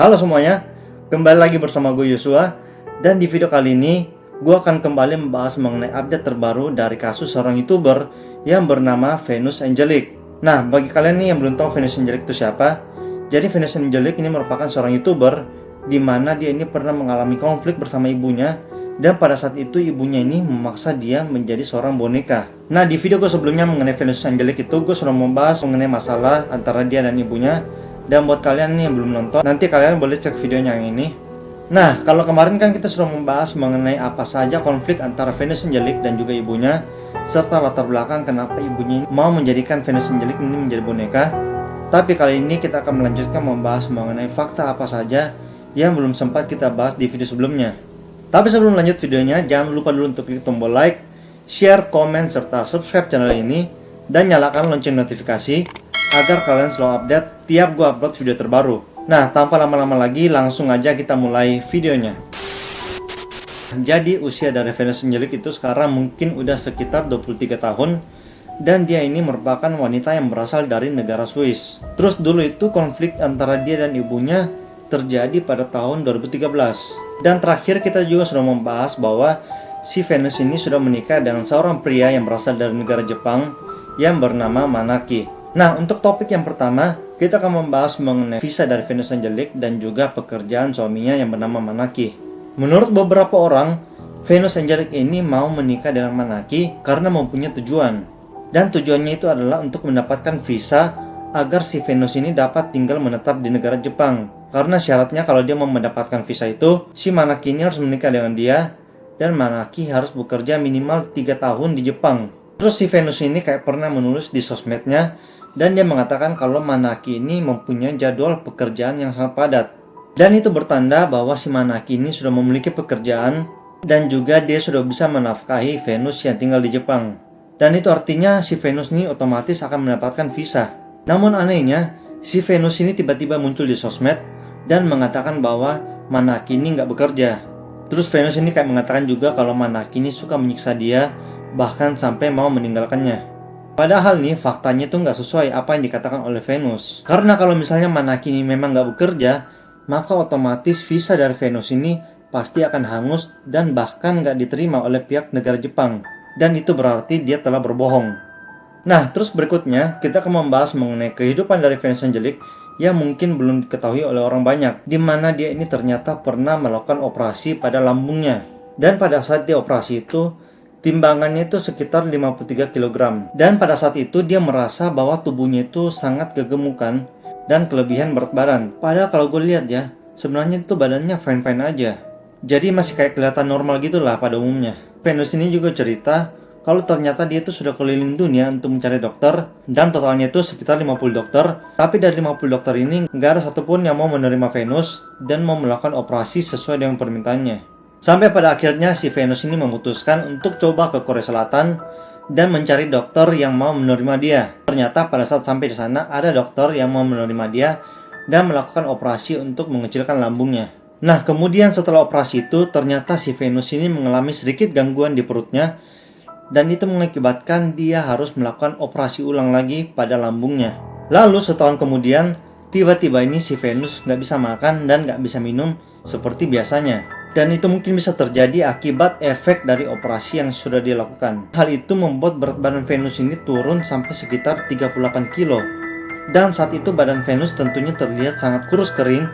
Halo semuanya, kembali lagi bersama gue Yosua. Dan di video kali ini, gue akan kembali membahas mengenai update terbaru dari kasus seorang YouTuber yang bernama Venus Angelic. Nah, bagi kalian nih yang belum tahu Venus Angelic itu siapa, jadi Venus Angelic ini merupakan seorang YouTuber di mana dia ini pernah mengalami konflik bersama ibunya, dan pada saat itu ibunya ini memaksa dia menjadi seorang boneka. Nah, di video gue sebelumnya mengenai Venus Angelic itu, gue sudah membahas mengenai masalah antara dia dan ibunya. Dan buat kalian nih yang belum nonton, nanti kalian boleh cek videonya yang ini. Nah, kalau kemarin kan kita sudah membahas mengenai apa saja konflik antara Venus Angelic dan juga ibunya, serta latar belakang kenapa ibunya mau menjadikan Venus Angelic ini menjadi boneka. Tapi kali ini kita akan melanjutkan membahas mengenai fakta apa saja yang belum sempat kita bahas di video sebelumnya. Tapi sebelum lanjut videonya, jangan lupa dulu untuk klik tombol like, share, komen, serta subscribe channel ini, dan nyalakan lonceng notifikasi agar kalian selalu update tiap gua upload video terbaru. Nah, tanpa lama-lama lagi, langsung aja kita mulai videonya. Jadi usia dari Venus Angelic itu sekarang mungkin udah sekitar 23 tahun, dan dia ini merupakan wanita yang berasal dari negara Swiss. Terus dulu itu konflik antara dia dan ibunya terjadi pada tahun 2013. Dan terakhir kita juga sudah membahas bahwa si Venus ini sudah menikah dengan seorang pria yang berasal dari negara Jepang yang bernama Manaki. Nah, untuk topik yang pertama, kita akan membahas mengenai visa dari Venus Angelic dan juga pekerjaan suaminya yang bernama Manaki. Menurut beberapa orang, Venus Angelic ini mau menikah dengan Manaki karena mempunyai tujuan. Dan tujuannya itu adalah untuk mendapatkan visa agar si Venus ini dapat tinggal menetap di negara Jepang. Karena syaratnya kalau dia mau mendapatkan visa itu, si Manaki ini harus menikah dengan dia, dan Manaki harus bekerja minimal 3 tahun di Jepang. Terus si Venus ini kayak pernah menulis di sosmednya, dan dia mengatakan kalau Manaki ini mempunyai jadwal pekerjaan yang sangat padat. Dan itu bertanda bahwa si Manaki ini sudah memiliki pekerjaan, dan juga dia sudah bisa menafkahi Venus yang tinggal di Jepang. Dan itu artinya si Venus ini otomatis akan mendapatkan visa. Namun anehnya, si Venus ini tiba-tiba muncul di sosmed dan mengatakan bahwa Manaki ini nggak bekerja. Terus Venus ini kayak mengatakan juga kalau Manaki ini suka menyiksa dia, bahkan sampai mau meninggalkannya. Padahal nih faktanya itu nggak sesuai apa yang dikatakan oleh Venus. Karena kalau misalnya Manaki ini memang nggak bekerja, maka otomatis visa dari Venus ini pasti akan hangus dan bahkan nggak diterima oleh pihak negara Jepang. Dan itu berarti dia telah berbohong. Nah, terus berikutnya kita akan membahas mengenai kehidupan dari Venus Angelic yang mungkin belum diketahui oleh orang banyak, di mana dia ini ternyata pernah melakukan operasi pada lambungnya. Dan pada saat dia operasi itu, timbangannya itu sekitar 53 kg. Dan pada saat itu dia merasa bahwa tubuhnya itu sangat kegemukan dan kelebihan berat badan. Padahal kalau gue lihat ya, sebenarnya itu badannya fine-fine aja. Jadi masih kayak kelihatan normal gitu lah pada umumnya. Venus ini juga cerita kalau ternyata dia itu sudah keliling dunia untuk mencari dokter, dan totalnya itu sekitar 50 dokter. Tapi dari 50 dokter ini nggak ada satupun yang mau menerima Venus dan mau melakukan operasi sesuai dengan permintaannya. Sampai pada akhirnya si Venus ini memutuskan untuk coba ke Korea Selatan dan mencari dokter yang mau menerima dia. Ternyata pada saat sampai di sana ada dokter yang mau menerima dia dan melakukan operasi untuk mengecilkan lambungnya. Nah, kemudian setelah operasi itu ternyata si Venus ini mengalami sedikit gangguan di perutnya, dan itu mengakibatkan dia harus melakukan operasi ulang lagi pada lambungnya. Lalu setahun kemudian tiba-tiba ini si Venus nggak bisa makan dan nggak bisa minum seperti biasanya. Dan itu mungkin bisa terjadi akibat efek dari operasi yang sudah dilakukan. Hal itu membuat berat badan Venus ini turun sampai sekitar 38 kilo. Dan saat itu badan Venus tentunya terlihat sangat kurus kering,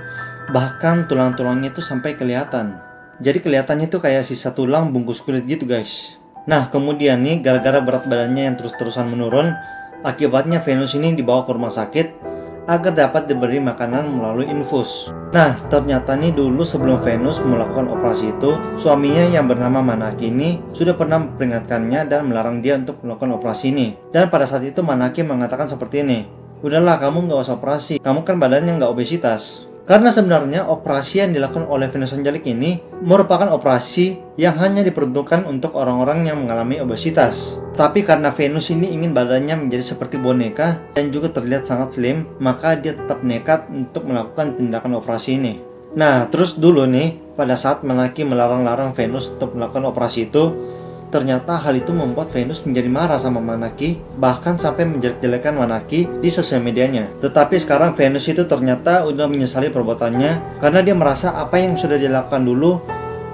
bahkan tulang-tulangnya itu sampai kelihatan. Jadi kelihatannya itu kayak sisa tulang bungkus kulit gitu guys. Nah, kemudian nih gara-gara berat badannya yang terus-terusan menurun, akibatnya Venus ini dibawa ke rumah sakit agar dapat diberi makanan melalui infus. Nah, ternyata nih dulu sebelum Venus melakukan operasi itu, suaminya yang bernama Manaki ini sudah pernah memperingatkannya dan melarang dia untuk melakukan operasi ini. Dan pada saat itu Manaki mengatakan seperti ini, "Udahlah, kamu nggak usah operasi, kamu kan badannya nggak obesitas." Karena sebenarnya operasi yang dilakukan oleh Venus Angelic ini merupakan operasi yang hanya diperuntukkan untuk orang-orang yang mengalami obesitas. Tapi karena Venus ini ingin badannya menjadi seperti boneka dan juga terlihat sangat slim, maka dia tetap nekat untuk melakukan tindakan operasi ini. Nah, terus dulu nih, pada saat Manaki melarang-larang Venus untuk melakukan operasi itu, ternyata hal itu membuat Venus menjadi marah sama Manaki, bahkan sampai menjelek-jelekan Manaki di sosial medianya. Tetapi sekarang Venus itu ternyata udah menyesali perbuatannya karena dia merasa apa yang sudah dilakukan dulu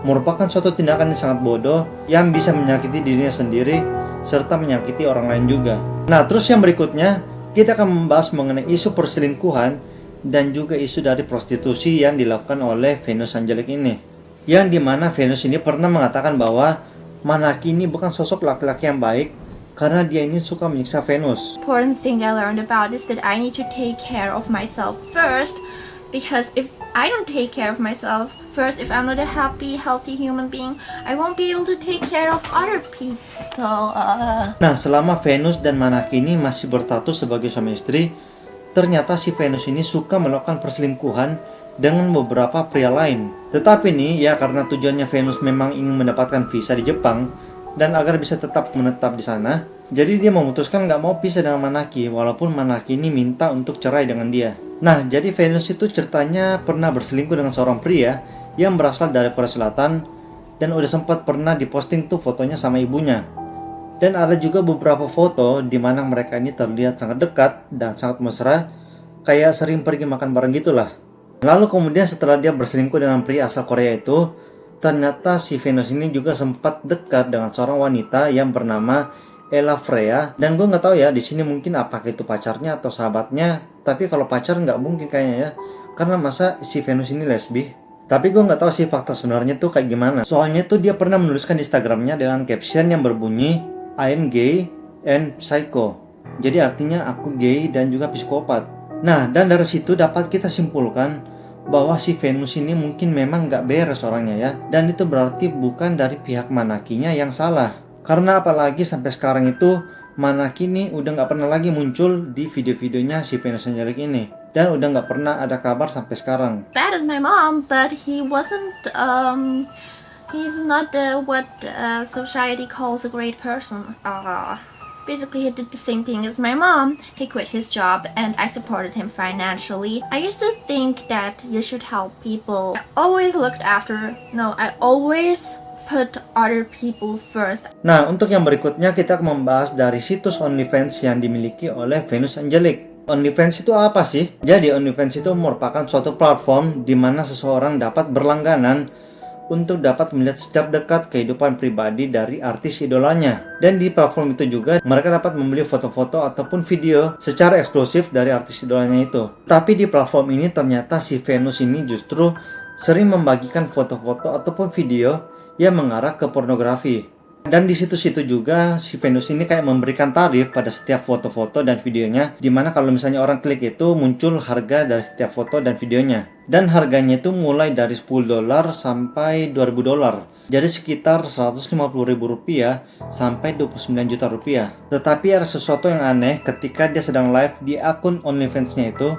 merupakan suatu tindakan yang sangat bodoh yang bisa menyakiti dirinya sendiri serta menyakiti orang lain juga. Nah, terus yang berikutnya kita akan membahas mengenai isu perselingkuhan dan juga isu dari prostitusi yang dilakukan oleh Venus Angelic ini. Yang dimana Venus ini pernah mengatakan bahwa Manaki ini bukan sosok laki-laki yang baik karena dia ini suka menyiksa Venus. Important thing I learned about is that I need to take care of myself first, because if I don't take care of myself first, if I'm not a happy, healthy human being, I won't be able to take care of other people. Nah, selama Venus dan Manaki ini masih berstatus sebagai suami istri, ternyata si Venus ini suka melakukan perselingkuhan dengan beberapa pria lain. Tetapi nih ya, karena tujuannya Venus memang ingin mendapatkan visa di Jepang dan agar bisa tetap menetap di sana, jadi dia memutuskan nggak mau pisah dengan Manaki walaupun Manaki ini minta untuk cerai dengan dia. Nah, jadi Venus itu ceritanya pernah berselingkuh dengan seorang pria yang berasal dari Korea Selatan dan udah sempat pernah diposting tuh fotonya sama ibunya. Dan ada juga beberapa foto di mana mereka ini terlihat sangat dekat dan sangat mesra, kayak sering pergi makan bareng gitulah. Lalu kemudian setelah dia berselingkuh dengan pria asal Korea itu, ternyata si Venus ini juga sempat dekat dengan seorang wanita yang bernama Ella Freya. Dan gue nggak tahu ya di sini mungkin apakah itu pacarnya atau sahabatnya. Tapi kalau pacar nggak mungkin kayaknya ya, karena masa si Venus ini lesbi. Tapi gue nggak tahu sih fakta sebenarnya tuh kayak gimana. Soalnya tuh dia pernah menuliskan di Instagramnya dengan caption yang berbunyi I am gay and psycho. Jadi artinya aku gay dan juga psikopat. Nah, dan dari situ dapat kita simpulkan bahwa si Venus ini mungkin memang nggak beres orangnya ya. Dan itu berarti bukan dari pihak Manakinya yang salah. Karena apalagi sampai sekarang itu Manaki ini udah nggak pernah lagi muncul di video-videonya si Venus Angelic ini. Dan udah nggak pernah ada kabar sampai sekarang. That is my mom, but he wasn't, he's not what society calls a great person. Basically, he did the same thing as my mom. He quit his job and I supported him financially. I used to think that you should help people. I always put other people first. Nah, untuk yang berikutnya kita akan membahas dari situs OnlyFans yang dimiliki oleh Venus Angelic. OnlyFans itu apa sih? Jadi OnlyFans itu merupakan suatu platform di mana seseorang dapat berlangganan untuk dapat melihat setiap dekat kehidupan pribadi dari artis idolanya. Dan di platform itu juga mereka dapat membeli foto-foto ataupun video secara eksklusif dari artis idolanya itu. Tapi di platform ini ternyata si Venus ini justru sering membagikan foto-foto ataupun video yang mengarah ke pornografi. Dan di situ-situ juga si Venus ini kayak memberikan tarif pada setiap foto-foto dan videonya, dimana kalau misalnya orang klik itu muncul harga dari setiap foto dan videonya. Dan harganya itu mulai dari $10 sampai $2.000. Jadi sekitar Rp150.000 sampai Rp29 juta. Tetapi ada sesuatu yang aneh ketika dia sedang live di akun OnlyFans-nya itu,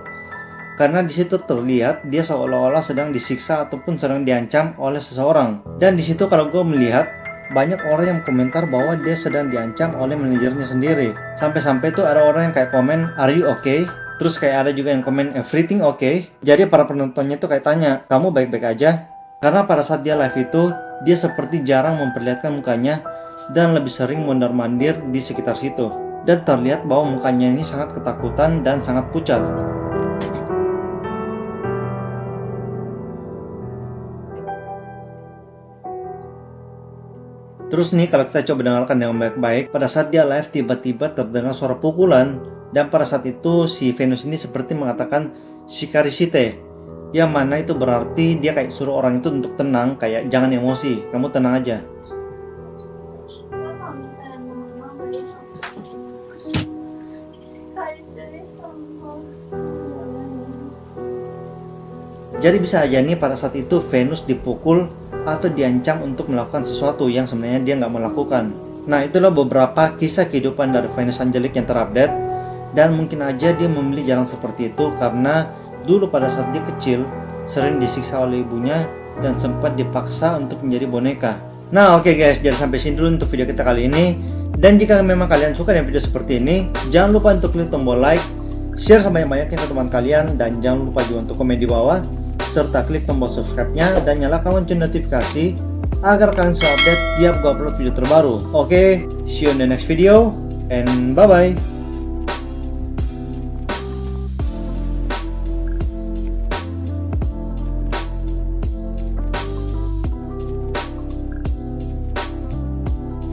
karena di situ terlihat dia seolah-olah sedang disiksa ataupun sedang diancam oleh seseorang. Dan di situ kalau gue melihat banyak orang yang komentar bahwa dia sedang diancam oleh manajernya sendiri. Sampai-sampai tuh ada orang yang kayak komen, "Are you okay?" Terus kayak ada juga yang komen, "Everything okay?" Jadi para penontonnya tuh kayak tanya, "Kamu baik-baik aja?" Karena pada saat dia live itu, dia seperti jarang memperlihatkan mukanya dan lebih sering mondar-mandir di sekitar situ. Dan terlihat bahwa mukanya ini sangat ketakutan dan sangat pucat. Terus nih kalau kita coba dengarkan dengan baik-baik, pada saat dia live tiba-tiba terdengar suara pukulan. Dan pada saat itu si Venus ini seperti mengatakan shikarishite, yang mana itu berarti dia kayak suruh orang itu untuk tenang, kayak jangan emosi, kamu tenang aja. Jadi bisa aja nih pada saat itu Venus dipukul atau diancam untuk melakukan sesuatu yang sebenarnya dia nggak melakukan. Nah, itulah beberapa kisah kehidupan dari Venus Angelic yang terupdate. Dan mungkin aja dia memilih jalan seperti itu karena dulu pada saat dia kecil sering disiksa oleh ibunya dan sempat dipaksa untuk menjadi boneka. Nah oke guys, jadi sampai sini dulu untuk video kita kali ini. Dan jika memang kalian suka dengan video seperti ini, jangan lupa untuk klik tombol like, share sebanyak-banyaknya ke teman kalian, dan jangan lupa juga untuk komen di bawah serta klik tombol subscribe-nya dan nyalakan lonceng notifikasi agar kalian selalu update tiap gue upload video terbaru. Oke, see you in the next video and bye bye.